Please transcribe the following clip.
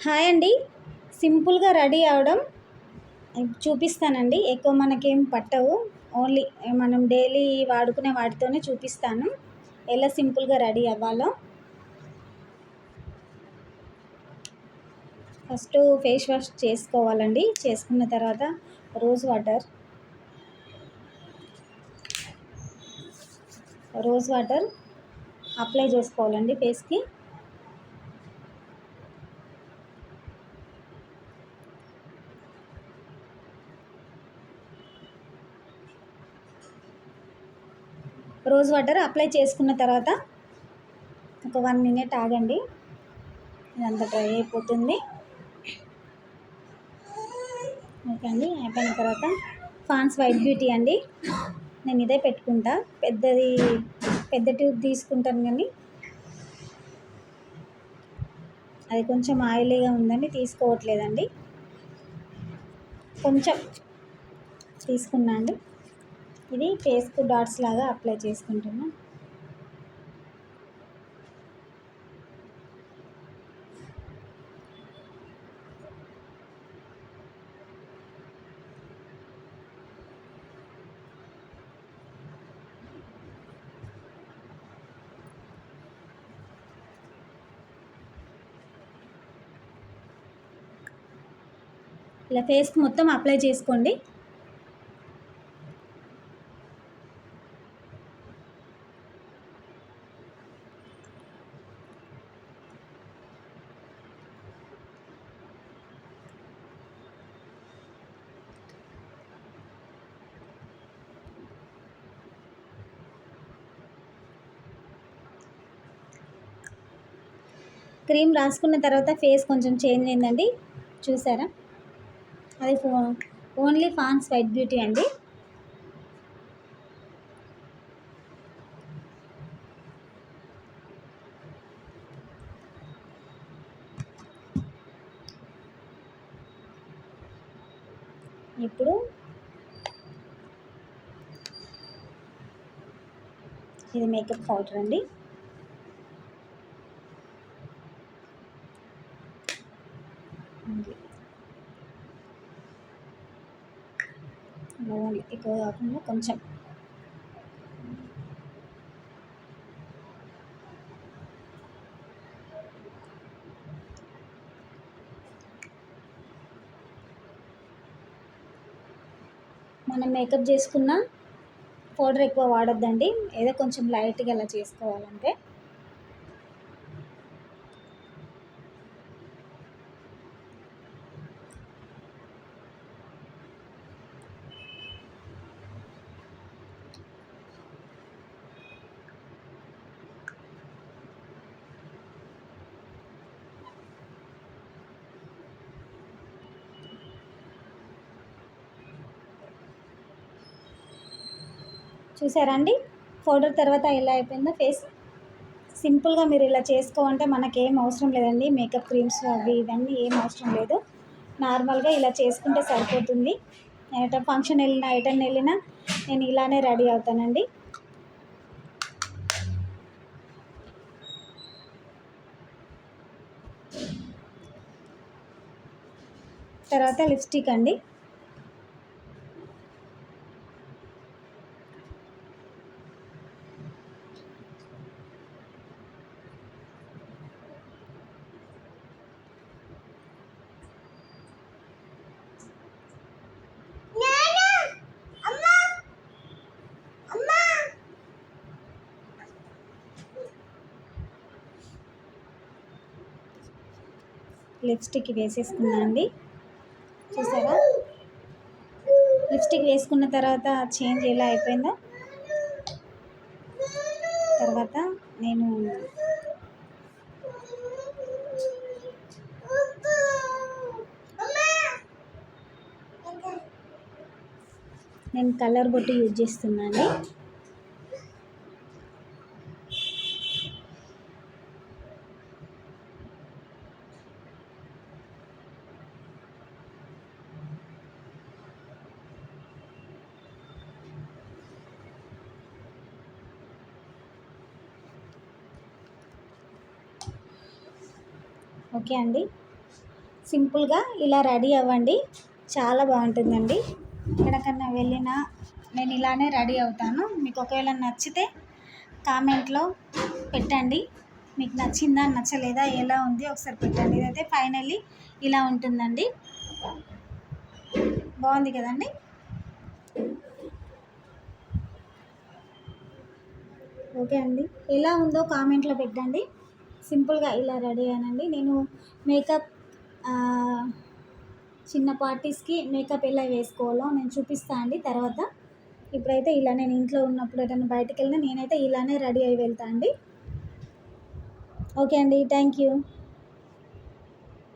Hi అండి. సింపుల్గా ready అవ్వడం చూపిస్తానండి. ఎక్కువ మనకేం పట్టవు. ఓన్లీ మనం డైలీ వాడుకునే వాటితోనే చూపిస్తాను ఎలా సింపుల్గా రెడీ అవ్వాలో. ఫస్ట్ ఫేస్ వాష్ చేసుకోవాలండి. చేసుకున్న తర్వాత రోజ్ వాటర్ అప్లై చేసుకోవాలండి ఫేస్కి. రోజ్ వాటర్ అప్లై చేసుకున్న తర్వాత ఒక 1 మినిట్ ఆగండి, ఇదంతా డ్రై అయిపోతుంది. ఓకే అండి, అయిపోయిన తర్వాత పాండ్స్ వైట్ బ్యూటీ అండి, నేను ఇదే పెట్టుకుంటా. పెద్ద ట్యూబ్ తీసుకుంటాను, కానీ అది కొంచెం ఆయిలీగా ఉందని తీసుకోవట్లేదండి. కొంచెం తీసుకున్నా అండి. ఇది ఫేస్కు డాట్స్ లాగా అప్లై చేసుకుంటున్నా. ఇలా ఫేస్కి మొత్తం అప్లై చేసుకోండి. క్రీమ్ రాసుకున్న తర్వాత ఫేస్ కొంచెం చేంజ్ అయిందండి, చూసారా? అది ఓన్లీ పాండ్స్ వైట్ బ్యూటీ అండి. ఇప్పుడు ఇది మేకప్ పౌడర్ అండి. ఎక్కువ కాకుండా కొంచెం. మనం మేకప్ చేసుకున్న పౌడర్ ఎక్కువ వాడొద్దండి, ఏదో కొంచెం లైట్గా అలా చేసుకోవాలంటే. చూసారా అండి, పౌడర్ తర్వాత ఎలా అయిపోయిందో ఫేస్. సింపుల్గా మీరు ఇలా చేసుకోవాలంటే మనకేం అవసరం లేదండి, మేకప్ క్రీమ్స్ అవి ఇవన్నీ ఏం అవసరం లేదు. నార్మల్గా ఇలా చేసుకుంటే సరిపోతుంది. ఫంక్షన్ వెళ్ళినా ఎటన్నా వెళ్ళినా నేను ఇలానే రెడీ అవుతానండి. తర్వాత లిప్స్టిక్ అండి. లిప్స్టిక్ వేసేసుకున్నా అండి, చూసారా? లిప్స్టిక్ వేసుకున్న తర్వాత చేంజ్ ఎలా అయిపోయిందో. తర్వాత నేను కలర్ బొట్టు యూజ్ చేస్తున్నా అండి. ఓకే అండి, సింపుల్గా ఇలా రెడీ అవ్వండి, చాలా బాగుంటుందండి. ఎక్కడికన్నా వెళ్ళినా నేను ఇలానే రెడీ అవుతాను. మీకు ఒకవేళ నచ్చితే కామెంట్లో పెట్టండి, మీకు నచ్చిందా నచ్చలేదా ఎలా ఉంది ఒకసారి పెట్టండి. ఇదైతే ఫైనల్లీ ఇలా ఉంటుందండి, బాగుంది కదండి. ఓకే అండి, ఎలా ఉందో కామెంట్లో పెట్టండి. సింపుల్గా ఇలా రెడీ అయ్యానండి నేను. మేకప్ చిన్న పార్టీస్కి మేకప్ ఎలా వేసుకోవాలో నేను చూపిస్తాను అండి తర్వాత. ఇప్పుడైతే ఇలా నేను ఇంట్లో ఉన్నప్పుడు ఏదైనా బయటకు వెళ్ళినా నేనైతే ఇలానే రెడీ అయ్యి వెళ్తాను అండి. ఓకే అండి, థ్యాంక్ యూ.